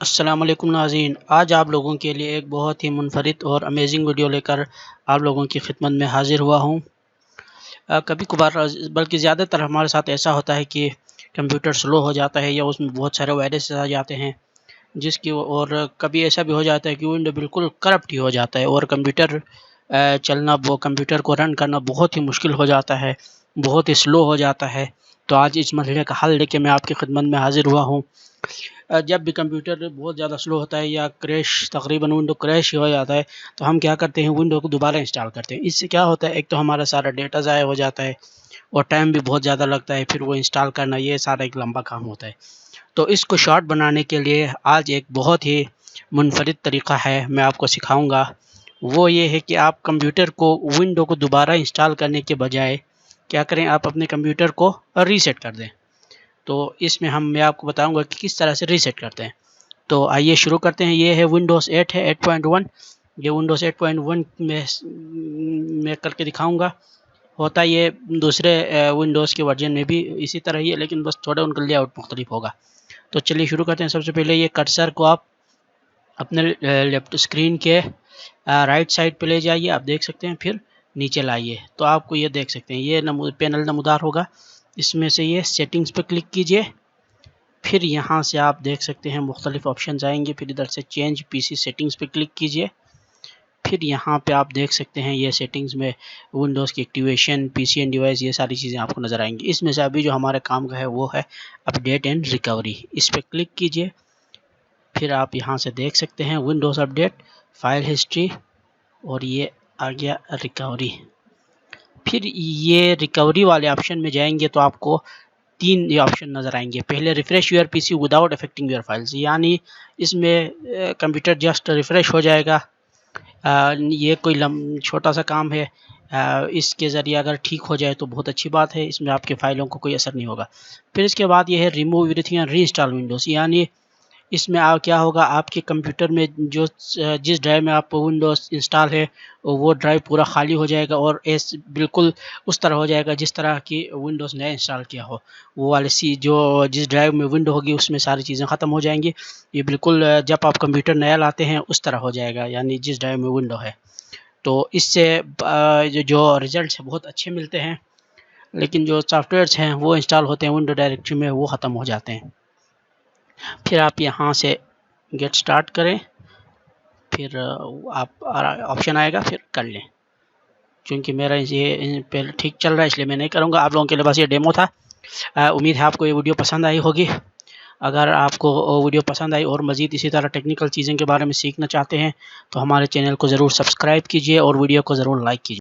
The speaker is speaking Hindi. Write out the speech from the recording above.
अस्सलाम वालेकुम नाज़रीन, आज आप लोगों के लिए एक बहुत ही मुनफरिद और अमेजिंग वीडियो लेकर आप लोगों की खिदमत में हाज़िर हुआ हूँ। कभी कभार बल्कि ज़्यादातर हमारे साथ ऐसा होता है कि कंप्यूटर स्लो हो जाता है या उसमें बहुत सारे वायरस आ जाते हैं, जिसकी और कभी ऐसा भी हो जाता है कि विंडो बिल्कुल करप्ट ही हो जाता है और चलना वो कंप्यूटर को रन करना बहुत ही मुश्किल हो जाता है, बहुत ही स्लो हो जाता है। तो आज इस मसले का हल लेके मैं आपकी खिदमत में हाज़िर हुआ हूँ। जब भी कंप्यूटर बहुत ज़्यादा स्लो होता है या तकरीबन विंडो क्रैश हो जाता है, तो हम क्या करते हैं, विंडो को दोबारा इंस्टॉल करते हैं। इससे क्या होता है, एक तो हमारा सारा डेटा ज़ाया हो जाता है और टाइम भी बहुत ज़्यादा लगता है, फिर वो इंस्टॉल करना ये सारा एक लंबा काम होता है। तो इसको शॉर्ट बनाने के लिए आज एक बहुत ही मुनफरिद तरीका है, मैं आपको सिखाऊँगा। वो ये है कि आप कंप्यूटर को विंडो को दोबारा इंस्टॉल करने के बजाय क्या करें, आप अपने कंप्यूटर को रीसेट कर दें। तो इसमें मैं आपको बताऊंगा कि किस तरह से रीसेट करते हैं। तो आइए शुरू करते हैं। ये है विंडोज़ 8 है 8.1। ये विंडोज़ 8.1 में करके दिखाऊंगा। होता ये दूसरे विंडोज़ के वर्जन में भी इसी तरह ही है, लेकिन बस थोड़ा उनका लेआउट मुख्तलिफ होगा। तो चलिए शुरू करते हैं। सबसे पहले ये कर्सर को आप अपने लेफ्ट स्क्रीन के राइट साइड पे ले जाइए, आप देख सकते हैं, फिर नीचे लाइए तो आपको ये देख सकते हैं, ये पैनल नमूदार होगा। इसमें से ये सेटिंग्स पे क्लिक कीजिए, फिर यहाँ से आप देख सकते हैं मुख्तलिफ ऑप्शन आएंगे, फिर इधर से चेंज पीसी सेटिंग्स पे क्लिक कीजिए। फिर यहाँ पे आप देख सकते हैं ये सेटिंग्स में विंडोज़ की एक्टिवेशन, पीसी एंड डिवाइस, ये सारी चीज़ें आपको नज़र आएंगी। इसमें से अभी जो हमारे काम का है वो है अपडेट एंड रिकवरी। इस पर क्लिक कीजिए, फिर आप यहाँ से देख सकते हैं विंडोज़ अपडेट, फाइल हिस्ट्री, और ये आ गया रिकवरी। फिर ये रिकवरी वाले ऑप्शन में जाएंगे तो आपको 3 ये ऑप्शन नज़र आएंगे। पहले refresh your PC without affecting your files, यानी इसमें कंप्यूटर जस्ट रिफ़्रेश हो जाएगा। ये कोई छोटा सा काम है, इसके ज़रिए अगर ठीक हो जाए तो बहुत अच्छी बात है, इसमें आपके फ़ाइलों को कोई असर नहीं होगा। फिर इसके बाद ये है remove everything and reinstall Windows, यानी इसमें क्या होगा, आपके कंप्यूटर में जिस ड्राइव में आप विंडोज़ इंस्टॉल है वो ड्राइव पूरा खाली हो जाएगा और बिल्कुल उस तरह हो जाएगा जिस तरह की विंडोज़ नया इंस्टॉल किया हो। वो वाले जिस ड्राइव में विंडो होगी उसमें सारी चीज़ें ख़त्म हो जाएंगी। ये बिल्कुल जब आप कंप्यूटर नया लाते हैं उस तरह हो जाएगा, यानी जिस ड्राइव में विंडो है। तो इससे जो रिज़ल्ट बहुत अच्छे मिलते हैं, लेकिन जो सॉफ्टवेयर्स हैं वो इंस्टॉल होते हैं विंडो डायरेक्टरी में, वो ख़त्म हो जाते हैं। फिर आप यहाँ से गेट स्टार्ट करें, फिर आप ऑप्शन आएगा, फिर कर लें। क्योंकि मेरा ये पहले ठीक चल रहा है इसलिए मैं नहीं करूँगा। आप लोगों के लिए बस ये डेमो था। उम्मीद है आपको ये वीडियो पसंद आई होगी। अगर आपको वीडियो पसंद आई और मज़ीद इसी तरह टेक्निकल चीज़ों के बारे में सीखना चाहते हैं तो हमारे चैनल को ज़रूर सब्सक्राइब कीजिए और वीडियो को ज़रूर लाइक कीजिए।